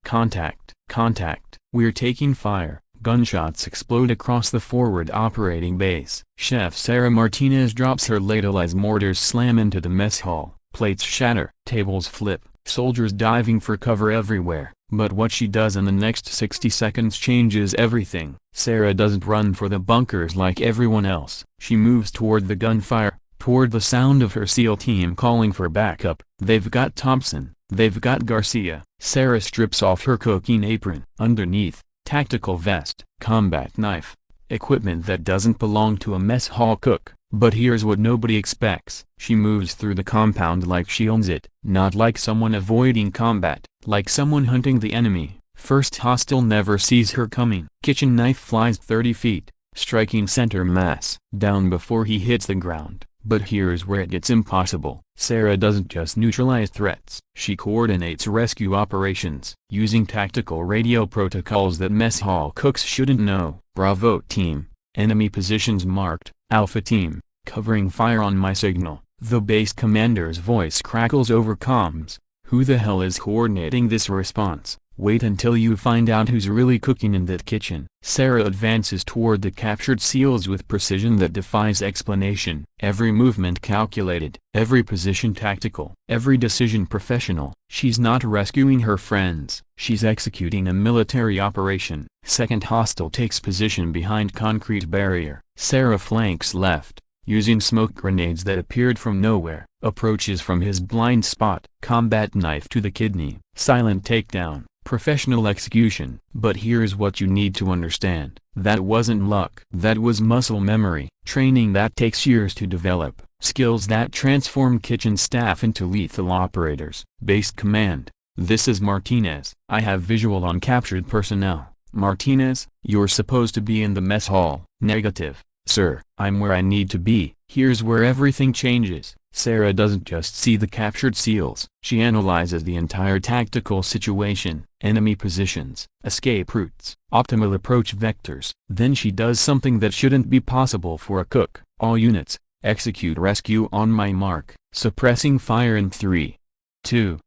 Contact, contact. We're taking fire. Gunshots explode across the forward operating base. Chef Sarah Martinez drops her ladle as mortars slam into the mess hall. Plates shatter, tables flip, soldiers diving for cover everywhere. But what she does in the next 60 seconds changes everything. Sarah doesn't run for the bunkers like everyone else. She moves toward the gunfire, toward the sound of her SEAL team calling for backup. They've got Thompson, they've got Garcia. Sarah strips off her cooking apron. Underneath, tactical vest, combat knife, equipment that doesn't belong to a mess hall cook. But here's what nobody expects. She moves through the compound like she owns it, not like someone avoiding combat, like someone hunting the enemy. First hostile never sees her coming. Kitchen knife flies 30 feet, striking center mass, down before he hits the ground. But here's where it gets impossible. Sarah doesn't just neutralize threats. She coordinates rescue operations, using tactical radio protocols that mess hall cooks shouldn't know. Bravo team, enemy positions marked. Alpha team, covering fire on my signal. The base commander's voice crackles over comms. Who the hell is coordinating this response? Wait until you find out who's really cooking in that kitchen. Sarah advances toward the captured SEALs with precision that defies explanation. Every movement calculated, every position tactical, every decision professional. She's not rescuing her friends, she's executing a military operation. Second hostile takes position behind concrete barrier. Sarah flanks left, using smoke grenades that appeared from nowhere. Approaches from his blind spot. Combat knife to the kidney. Silent takedown. Professional execution. But here's what you need to understand. That wasn't luck. That was muscle memory. Training that takes years to develop. Skills that transform kitchen staff into lethal operators. Base command. This is Martinez. I have visual on captured personnel. Martinez, you're supposed to be in the mess hall. Negative, sir. I'm where I need to be. Here's where everything changes. Sarah doesn't just see the captured SEALs. She analyzes the entire tactical situation, enemy positions, escape routes, optimal approach vectors. Then she does something that shouldn't be possible for a cook. All units, execute rescue on my mark. Suppressing fire in 3, 2,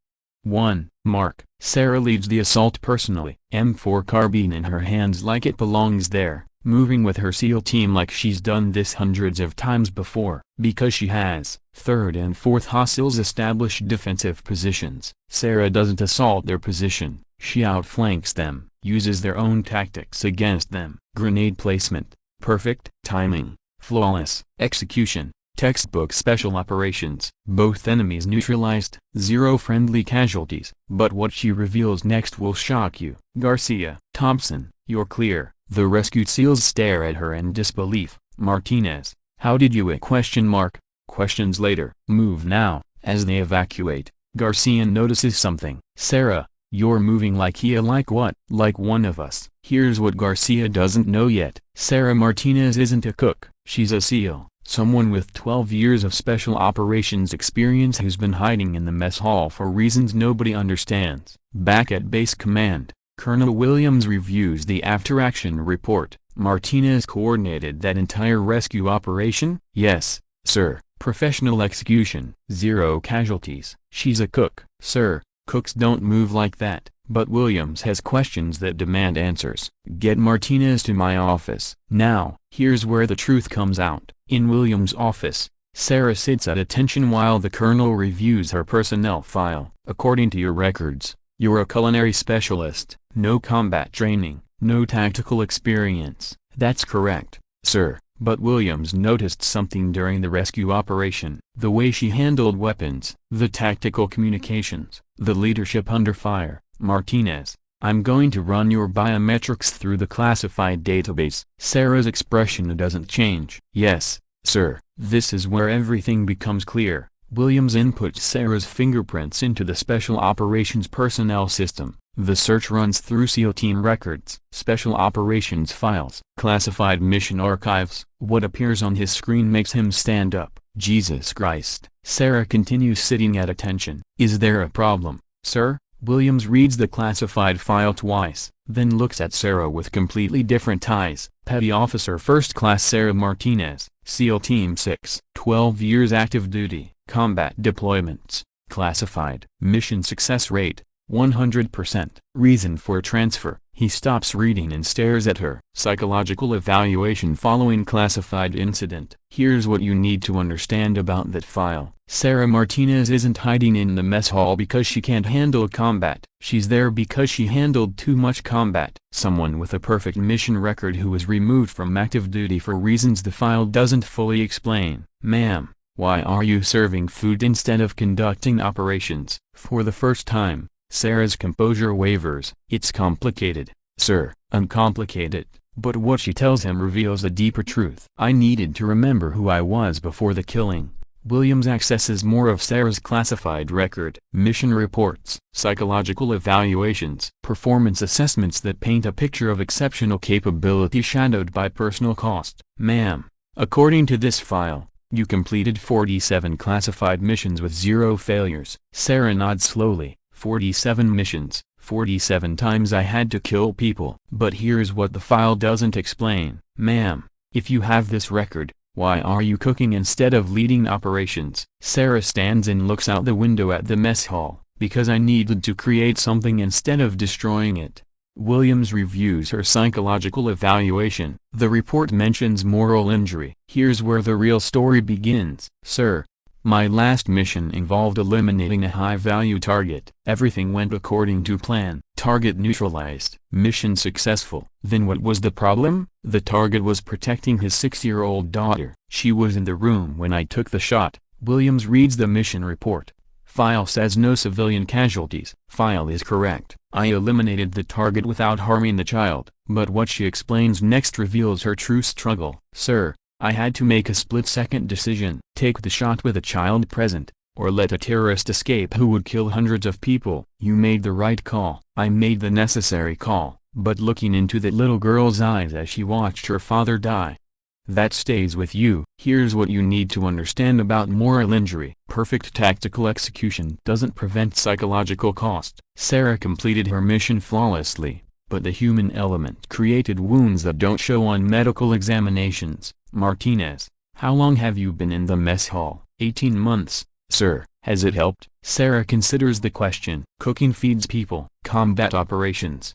1, mark. Sarah leads the assault personally. M4 carbine in her hands like it belongs there. Moving with her SEAL team like she's done this hundreds of times before. Because she has. Third and fourth hostiles establish defensive positions. Sarah doesn't assault their position, she outflanks them, uses their own tactics against them. Grenade placement, perfect. Timing, flawless. Execution, textbook special operations. Both enemies neutralized, 0 friendly casualties. But what she reveals next will shock you. Garcia, Thompson, you're clear. The rescued SEALs stare at her in disbelief. Martinez, how did you Questions later. Move now. As they evacuate, Garcia notices something. Sarah, you're moving like like what? Like one of us. Here's what Garcia doesn't know yet. Sarah Martinez isn't a cook. She's a SEAL. Someone with 12 years of special operations experience who's been hiding in the mess hall for reasons nobody understands. Back at base command, Colonel Williams reviews the after-action report. Martinez coordinated that entire rescue operation? Yes, sir. Professional execution. 0 casualties. She's a cook. Sir, cooks don't move like that. But Williams has questions that demand answers. Get Martinez to my office. Now, here's where the truth comes out. In Williams' office, Sarah sits at attention while the colonel reviews her personnel file. According to your records, you're a culinary specialist. No combat training, no tactical experience. That's correct, sir. But Williams noticed something during the rescue operation. The way she handled weapons, the tactical communications, the leadership under fire. Martinez, I'm going to run your biometrics through the classified database. Sarah's expression doesn't change. Yes, sir. This is where everything becomes clear. Williams inputs Sarah's fingerprints into the Special Operations Personnel System. The search runs through SEAL team records, Special Operations files, classified mission archives. What appears on his screen makes him stand up. Jesus Christ. Sarah continues sitting at attention. Is there a problem, sir? Williams reads the classified file twice, then looks at Sarah with completely different eyes. Petty Officer First Class Sarah Martinez, SEAL Team 6, 12 years active duty, combat deployments, classified. Mission success rate, 100%. Reason for transfer. He stops reading and stares at her. Psychological evaluation following classified incident. Here's what you need to understand about that file. Sarah Martinez isn't hiding in the mess hall because she can't handle combat. She's there because she handled too much combat. Someone with a perfect mission record who was removed from active duty for reasons the file doesn't fully explain. Ma'am, why are you serving food instead of conducting operations? For the first time, Sarah's composure wavers. It's complicated, sir. Uncomplicated. But what she tells him reveals a deeper truth. I needed to remember who I was before the killing. Williams accesses more of Sarah's classified record. Mission reports, psychological evaluations, performance assessments that paint a picture of exceptional capability shadowed by personal cost. Ma'am, according to this file, you completed 47 classified missions with 0 failures. Sarah nods slowly. 47 missions, 47 times I had to kill people. But here's what the file doesn't explain. Ma'am, if you have this record, why are you cooking instead of leading operations? Sarah stands and looks out the window at the mess hall. Because I needed to create something instead of destroying it. Williams reviews her psychological evaluation. The report mentions moral injury. Here's where the real story begins. Sir, my last mission involved eliminating a high-value target. Everything went according to plan. Target neutralized. Mission successful. Then what was the problem? The target was protecting his 6-year-old daughter. She was in the room when I took the shot. Williams reads the mission report. File says no civilian casualties. File is correct. I eliminated the target without harming the child. But what she explains next reveals her true struggle. Sir, I had to make a split-second decision. Take the shot with a child present, or let a terrorist escape who would kill hundreds of people. You made the right call. I made the necessary call. But looking into that little girl's eyes as she watched her father die, that stays with you. Here's what you need to understand about moral injury. Perfect tactical execution doesn't prevent psychological cost. Sarah completed her mission flawlessly, but the human element created wounds that don't show on medical examinations. Martinez, how long have you been in the mess hall? 18 months, sir. Has it helped? Sarah considers the question. Cooking feeds people. Combat operations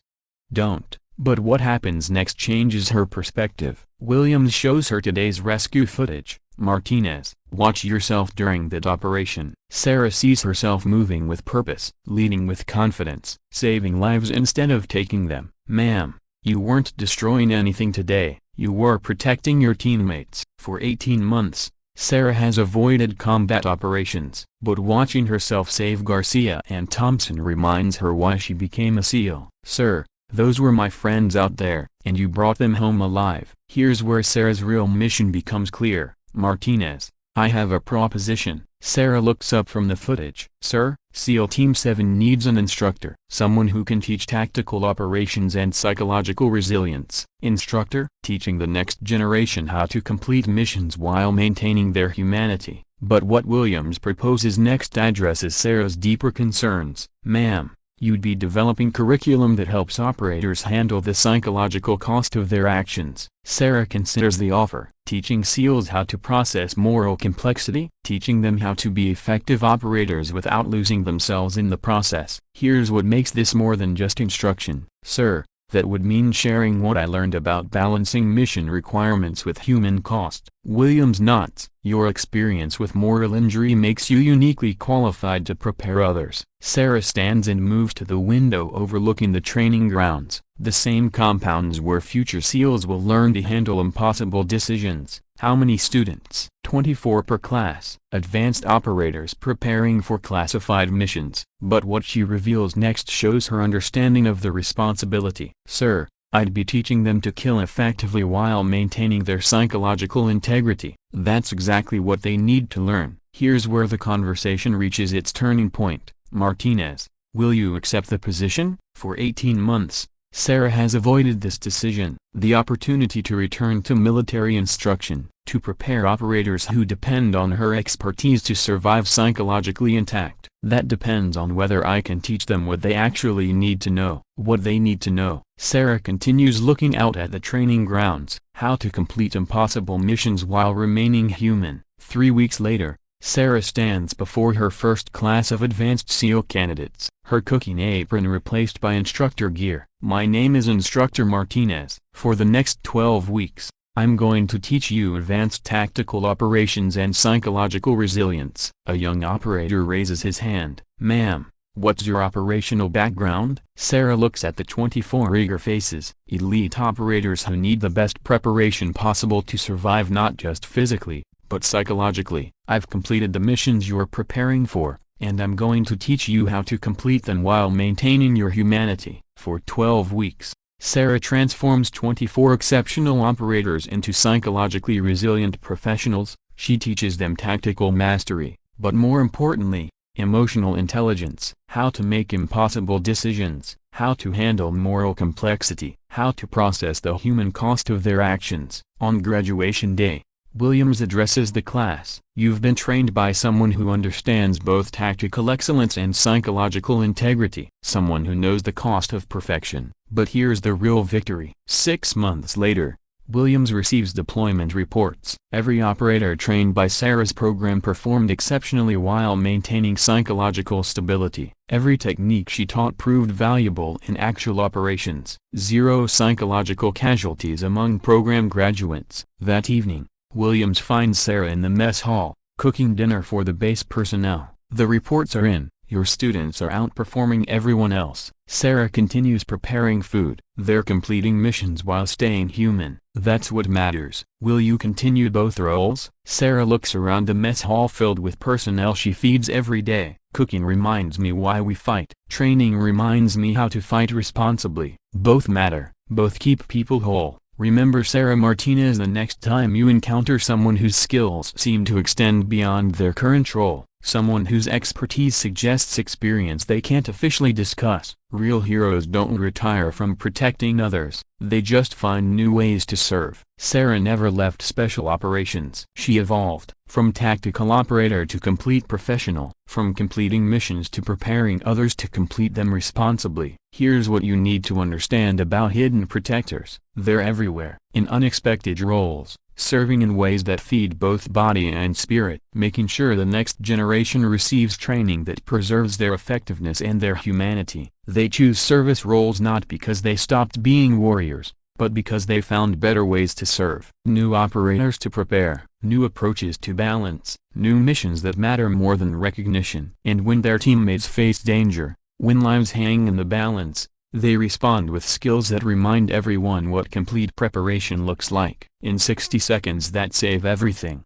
don't. But what happens next changes her perspective. Williams shows her today's rescue footage. Martinez, watch yourself during that operation. Sarah sees herself moving with purpose, leading with confidence, saving lives instead of taking them. Ma'am, you weren't destroying anything today. You were protecting your teammates. For 18 months, Sarah has avoided combat operations. But watching herself save Garcia and Thompson reminds her why she became a SEAL. Sir, those were my friends out there, and you brought them home alive. Here's where Sarah's real mission becomes clear. Martinez, I have a proposition. Sarah looks up from the footage. Sir, SEAL Team 7 needs an instructor. Someone who can teach tactical operations and psychological resilience. Instructor, teaching the next generation how to complete missions while maintaining their humanity. But what Williams proposes next addresses Sarah's deeper concerns. Ma'am, you'd be developing curriculum that helps operators handle the psychological cost of their actions. Sarah considers the offer. Teaching SEALs how to process moral complexity, teaching them how to be effective operators without losing themselves in the process. Here's what makes this more than just instruction. Sir, that would mean sharing what I learned about balancing mission requirements with human cost. Williams nods. Your experience with moral injury makes you uniquely qualified to prepare others. Sarah stands and moves to the window overlooking the training grounds, the same compounds where future SEALs will learn to handle impossible decisions. How many students? 24 per class. Advanced operators preparing for classified missions. But what she reveals next shows her understanding of the responsibility. Sir, I'd be teaching them to kill effectively while maintaining their psychological integrity. That's exactly what they need to learn. Here's where the conversation reaches its turning point. Martinez, will you accept the position? For 18 months, Sarah has avoided this decision, the opportunity to return to military instruction, to prepare operators who depend on her expertise to survive psychologically intact. That depends on whether I can teach them what they actually need to know. What they need to know. Sarah continues looking out at the training grounds, how to complete impossible missions while remaining human. 3 weeks later, Sarah stands before her first class of advanced SEAL candidates, her cooking apron replaced by instructor gear. "My name is Instructor Martinez. For the next 12 weeks, I'm going to teach you advanced tactical operations and psychological resilience." A young operator raises his hand. "Ma'am, what's your operational background?" Sarah looks at the 24 eager faces, elite operators who need the best preparation possible to survive not just physically, but psychologically. "I've completed the missions you're preparing for, and I'm going to teach you how to complete them while maintaining your humanity." For 12 weeks, Sarah transforms 24 exceptional operators into psychologically resilient professionals. She teaches them tactical mastery, but more importantly, emotional intelligence, how to make impossible decisions, how to handle moral complexity, how to process the human cost of their actions. On graduation day, Williams addresses the class. "You've been trained by someone who understands both tactical excellence and psychological integrity, someone who knows the cost of perfection. But here's the real victory." 6 months later, Williams receives deployment reports. Every operator trained by Sarah's program performed exceptionally while maintaining psychological stability. Every technique she taught proved valuable in actual operations. 0 psychological casualties among program graduates. That evening, Williams finds Sarah in the mess hall, cooking dinner for the base personnel. "The reports are in. Your students are outperforming everyone else." Sarah continues preparing food. "They're completing missions while staying human. That's what matters. Will you continue both roles?" Sarah looks around the mess hall filled with personnel she feeds every day. "Cooking reminds me why we fight. Training reminds me how to fight responsibly. Both matter. Both keep people whole." Remember Sarah Martinez the next time you encounter someone whose skills seem to extend beyond their current role, someone whose expertise suggests experience they can't officially discuss. Real heroes don't retire from protecting others, they just find new ways to serve. Sarah never left special operations. She evolved, from tactical operator to complete professional, from completing missions to preparing others to complete them responsibly. Here's what you need to understand about hidden protectors. They're everywhere, in unexpected roles, serving in ways that feed both body and spirit, making sure the next generation receives training that preserves their effectiveness and their humanity. They choose service roles not because they stopped being warriors, but because they found better ways to serve. New operators to prepare, new approaches to balance, new missions that matter more than recognition. And when their teammates face danger, when lives hang in the balance, they respond with skills that remind everyone what complete preparation looks like. In 60 seconds that save everything.